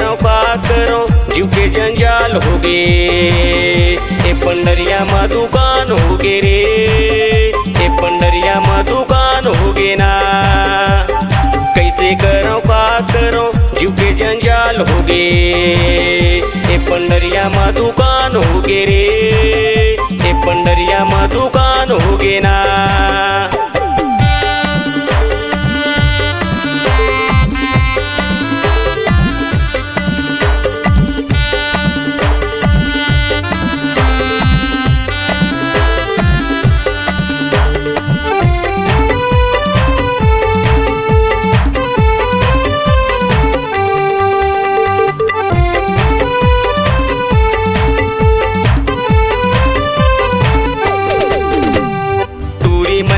करो का करो जीव के जंजाल हो गे। ए पंडरिया में दुकान हो गे रे, ए पंडरिया में दुकान हो गे ना। कैसे करो का करो जीव के जंजाल हो गे। ए पंडरिया में दुकान हो गे रे, ए पंडरिया में दुकान हो गे ना।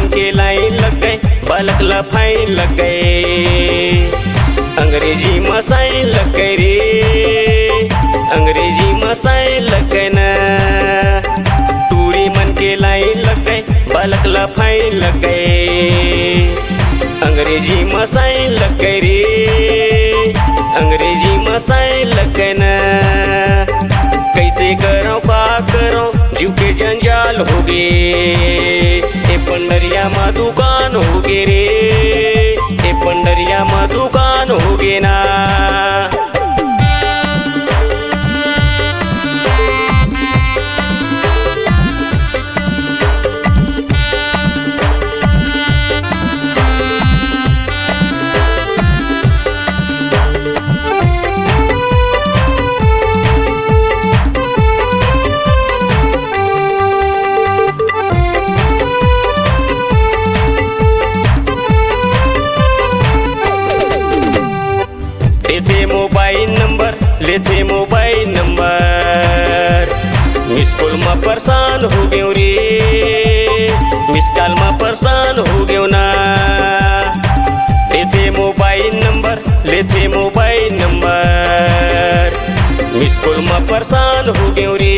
के लाइन लग गए, बालक लफाइन लग गए, अंग्रेजी में साइन लग गए रे, अंग्रेजी में साइन लग गए ना। टूरी मन के लाइन लग गए, बालक लफाइन लग गए, अंग्रेजी में साइन लग गए रे, अंग्रेजी में साइन लग गए ना। कैसे करो का करो जीव के जंजाल हो गे। ए पंडरिया में दुकान हो गे रे, ए पंडरिया में दुकान हो गे ना। लेते मोबाइल नंबर, लेते मोबाइल नंबर, मिस कॉल में परेशान हो गयो रे, मिस कॉल में परेशान हो गयो ना। लेते मोबाइल नंबर, लेते मोबाइल नंबर, मिस कॉल में परेशान हो गयो रे,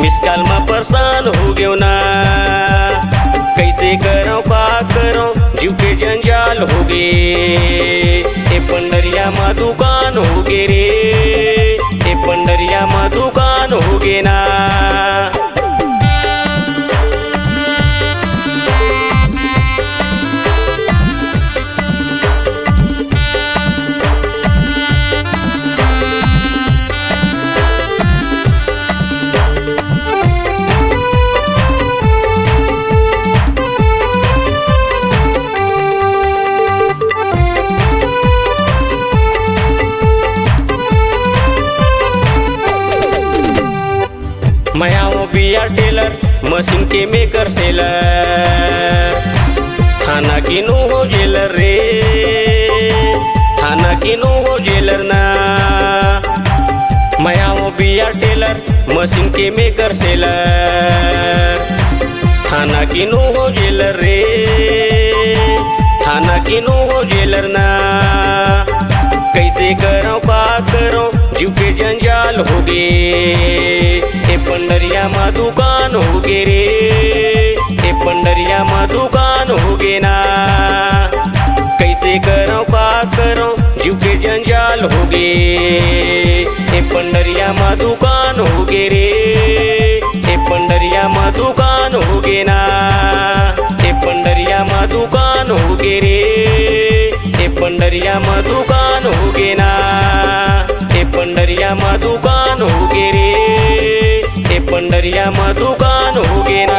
मिस कॉल में परेशान हो गयो ना। कैसे करो का करो जीव के जंजाल हो गे। ए पंडरिया में दुकान हो गे रे, ए पंडरिया में दुकान हो गे ना। मैं आओ बिया टेलर, मशीन के मेकर सेलर, थाना की नो हो जेलर रे, थाना की नो हो जेलर ना। मैं आओ बिया टेलर, मशीन के मेकर सेलर, थाना की नो हो जेलर रे, थाना की नो हो जेलर ना। कैसे करो का करो जीव के जंजाल हो गे। ए पंडरिया में दुकान हो गे रे, ए पंडरिया में दुकान हो गे ना। कैसे करो का करो जीव के जंजाल हो गे। ए पंडरिया में दुकान हो गे रे, ए पंडरिया में दुकान हो गे ना। ए पंडरिया में दुकान हो गे रे, ए पंडरिया में दुकान हो गे ना। ए पंडरिया में दुकान हो गे रे, ए पंडरिया में दुकान हो गे ना।